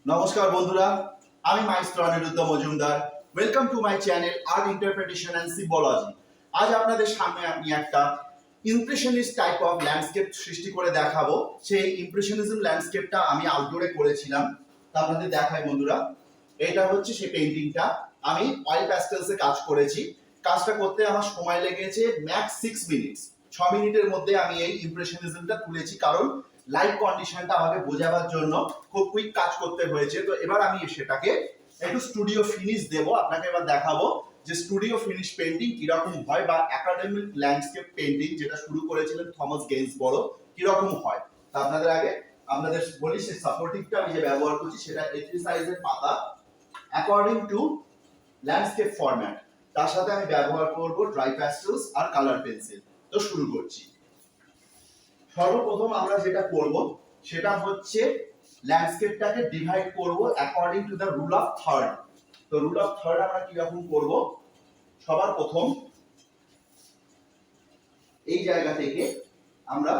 নমস্কার বন্ধুরা, আমি Mister Aniruddha Majumdar. Welcome to my channel art interpretation and symbology. আজ আপনাদের সামনে আমি একটা ইমপ্রেশনিস্ট টাইপ অফ ল্যান্ডস্কেপ সৃষ্টি করে দেখাবো। সেই ইমপ্রেশনিজম ল্যান্ডস্কেপটা আমি আউটডোরে করেছিলাম, তা আপনাদের দেখাই বন্ধুরা। এটা হচ্ছে সেই পেইন্টিংটা। আমি অয়েল প্যাস্টেলসে কাজ করেছি। কাজটা করতে আমার সময় লেগেছে ম্যাক্স 6 মিনিটস। 6 মিনিটের মধ্যে আমি এই ইমপ্রেশনিজমটা তুলেছি, কারণ লাইভ কন্ডিশনটা আমাকে বোঝাবার জন্য খুব কুইক কাজ করতে হয়েছে। তো এবার আমি সেটাকে একটু স্টুডিও ফিনিশ দেব, আপনাকে এবার দেখাবো যে স্টুডিও ফিনিশ পেইন্টিং কিরকম হয়, বা একাডেমিক ল্যান্ডস্কেপ পেইন্টিং যেটা শুরু করেছিলেন থমাস গেইন্সবরো কিরকম হয়। তা আপনাদের বলি, সেই সাপোর্টিভটা আমি যে ব্যবহার করছি সেটা A3 সাইজের পাতা অ্যাকর্ডিং টু ল্যান্ডস্কেপ ফরম্যাট। তার সাথে আমি ব্যবহার করব ড্রাই প্যাস্টেলস আর কালার পেন্সিল। তো শুরু করছি। সর্বপ্রথম আমরা যেটা করব সেটা হচ্ছে ল্যান্ডস্কেপটাকে ডিভাইড করব according to the rule of third. তো রুল অফ থার্ড আমরা কি রকম করব? সবার প্রথম এই জায়গা থেকে আমরা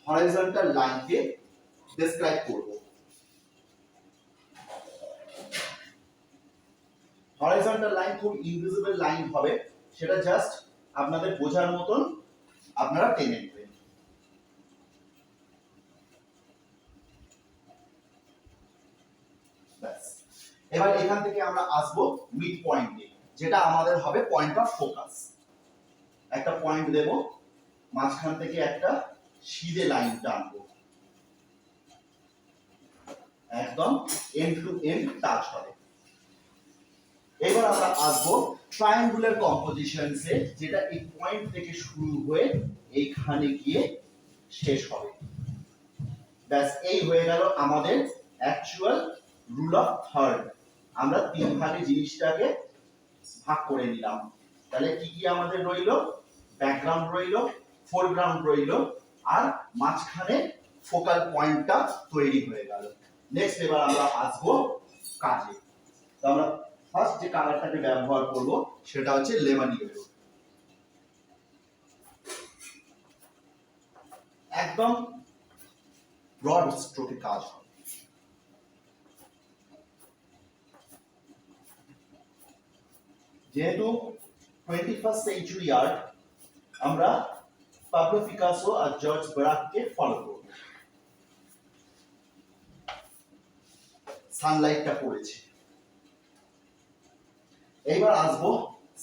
হরাইজন্টাল লাইনকে ডেসক্রাইব করব। হরাইজন্টাল লাইন খুব ইনভিজিবল লাইন হবে, সেটা জাস্ট আপনাদের বোঝার মতন আপনারা টেনে নেবেন। এবার এখান থেকে আমরা আসব মিড পয়েন্টে, যেটা আমাদের হবে পয়েন্ট অফ ফোকাস। একটা পয়েন্ট দেব, মাঝখান থেকে একটা সিধে লাইন টানবো, একদম এন্ড টু এন্ড টাচ হবে। এবার আমরা আসবো ট্রায়াঙ্গুলার কম্পোজিশনসে, যেটা এই পয়েন্ট থেকে শুরু হয়ে এইখানে গিয়ে শেষ হবে। ব্যাস, এই হয়ে গেল আমাদের অ্যাকচুয়াল রুল অফ থার্ড। আমরা তিন ভাগে জিনিসটাকে ভাগ করে নিলাম। তাহলে কি কি আমাদের রইল? ব্যাকগ্রাউন্ড রইল, ফোরগ্রাউন্ড রইল, আর মাঝখানে ফোকাল পয়েন্টটা তৈরি হয়ে গেল। নেক্সট এবার আমরা আসবো কাজে। তো আমরা ফার্স্ট যে কালারটাকে ব্যবহার করব সেটা হচ্ছে লেমন ইয়েলো। একদম ব্রড স্ট্রোকে কাজ হবে। যেহেতু 21st সেঞ্চুরি আর্ট, আমরা পাবলো পিকাসো আর জর্জ ব্রাককে ফলো করব। সানলাইটটা পড়েছে। এইবার আসবো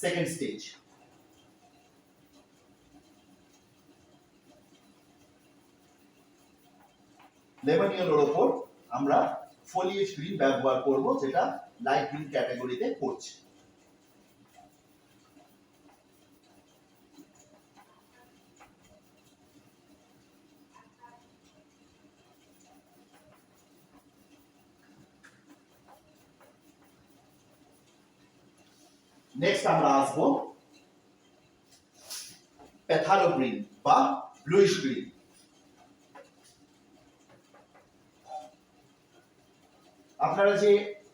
সেকেন্ড স্টেজ। লেমন ইয়েলোর উপর আমরা ফলিয়েজ গ্রিন ব্যবহার করব, যেটা লাইট গ্রিন ক্যাটাগরিতে পড়ছে। নেক্সট আমরা আসবো প্যাথালো গ্রিন বা ব্লুইশ গ্রিন। আপনারা যে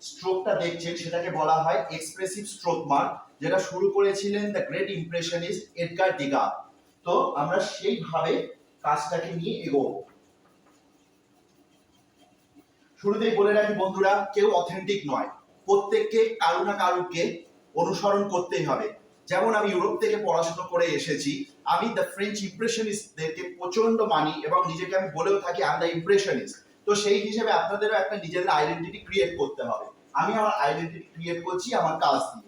স্ট্রোকটা দেখছেন সেটাকে বলা হয় এক্সপ্রেসিভ স্ট্রোক মার্ক, যেটা শুরু করেছিলেন দ্য গ্রেট ইমপ্রেশনিস্ট এডগার ডিগাঁ। তো আমরা সেইভাবে কাজটাকে নিয়ে এগোবো। শুরুতেই বলে রাখি বন্ধুরা, কেউ অথেন্টিক নয়। প্রত্যেককে কারো না কারোকে অনুসরণ করতেই হবে। যেমন আমি ইউরোপ থেকে পড়াশোনা করে এসেছি, আমি দ্য ফ্রেঞ্চ ইমপ্রেশনিস্টদেরকে প্রচন্ড মানি এবং নিজেকে আমি বলেও থাকি আই এম দ্য ইমপ্রেশনিস্ট। তো সেই হিসেবে আপনাদেরও একটা নিজেদের আইডেন্টিটি ক্রিয়েট করতে হবে। আমি আমার আইডেন্টিটি ক্রিয়েট করছি আমার কাজ দিয়ে।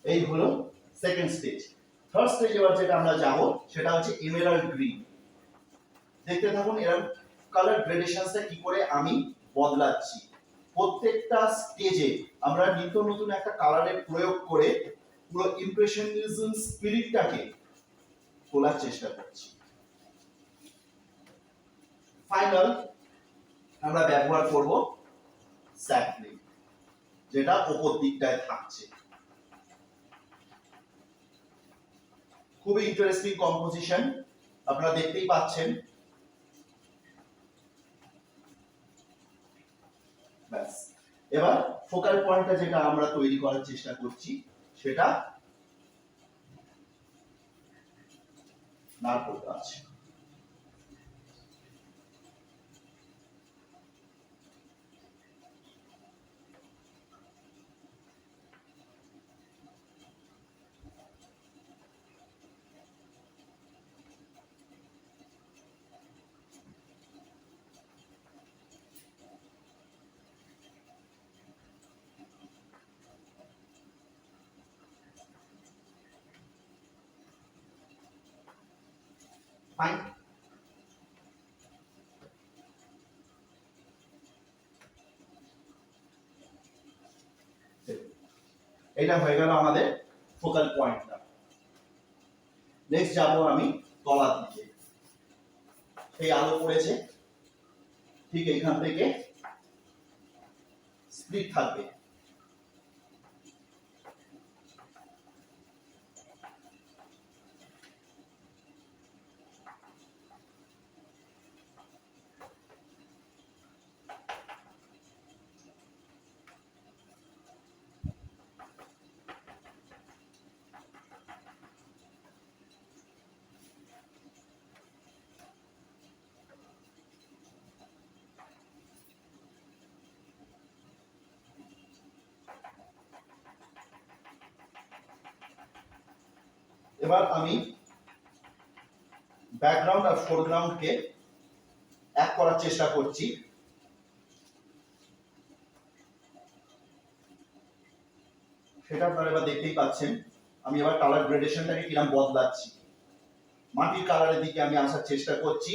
এই হলো সেকেন্ড স্টেজ। থার্ড স্টেজ এবার যেটা আমরা যাব সেটা হচ্ছে এমেরাল্ড গ্রিন। দেখতে থাকুন এরকম কালার গ্রেডেশনসটা কি করে আমি বদলাচ্ছি। প্রত্যেকটা স্টেজে আমরা নিত্য নতুন একটা কালারের প্রয়োগ করে পুরো ইমপ্রেশনিজম স্পিরিটটাকে তোলার চেষ্টা করছি। ফাইনাল আমরা ব্যবহার করব স্যাপলিং, যেটা উপর দিকটায় থাকছে। খুবই ইন্টারেস্টিং কম্পোজিশন, আপনারা দেখতেই পাচ্ছেন। ব্যাস, এবার ফোকাল পয়েন্টটা যেটা আমরা তৈরি করার চেষ্টা করছি সেটা নারকোল গাছ। ফাইন, এটা হয়ে গেল আমাদের ফোকাল পয়েন্টটা। নেক্সট যাব আমি তলার দিকে। এই আলো পড়েছে, ঠিক এইখান থেকে স্প্লিট থাকবে। এবার আমি ব্যাকগ্রাউন্ড আর ফোরগ্রাউন্ডকে এক করার চেষ্টা করছি। সেটা আপনারা এবার দেখতেই পাচ্ছেন। আমি এবার কালার গ্রেডেশনটাকে কিরকম বদলাচ্ছি। মাটির কালারের দিকে আমি আসার চেষ্টা করছি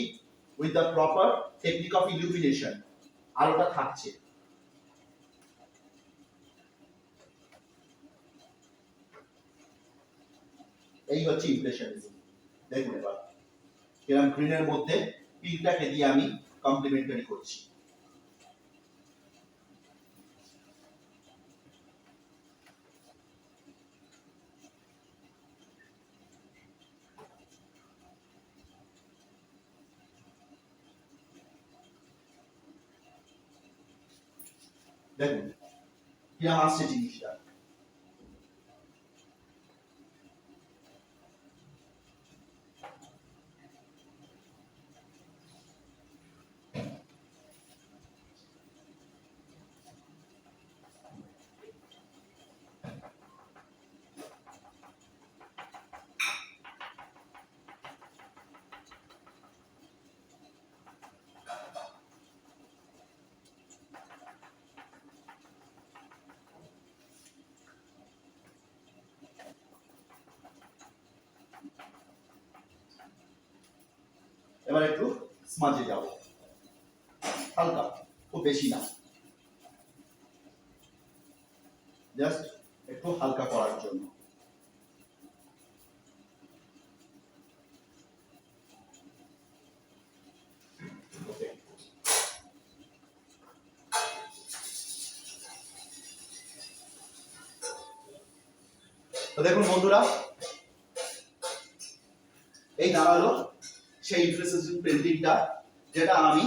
with the proper technique of illumination. আলোটা থাকছে। এই হচ্ছে ইমপ্রেশনিজম। দেখুন এবার কিরকম গ্রিনের মধ্যে পিঙ্কটাকে দিয়ে আমি কমপ্লিমেন্টারি করছি। দেখুন কিরকম আসছে জিনিসটা। এবার একটু স্মাজে যাব, হালকা, খুব বেশি না, জাস্ট একটু হালকা করার জন্য। তো দেখুন বন্ধুরা, এই দাঁড়ালো সেই ইমপ্রেশনিজম পেন্টিংটা যেটা আমি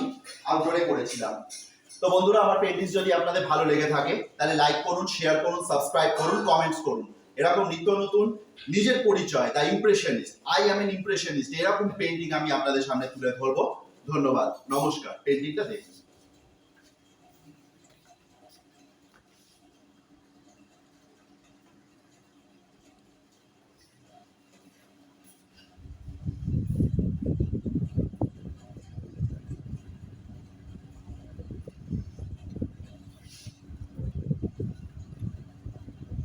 আউটডোরে করেছিলাম। তো বন্ধুরা, আমার পেন্টিং যদি আপনাদের ভালো লেগে থাকে তাহলে লাইক করুন, শেয়ার করুন, সাবস্ক্রাইব করুন, কমেন্টস করুন। এরকম নিত্য নতুন নিজের পরিচয়, the impressionist, I am N impressionist, এরকম পেন্টিং আমি আপনাদের সামনে তুলে ধরবো। ধন্যবাদ, নমস্কার। পেন্টিংটা দেখুন।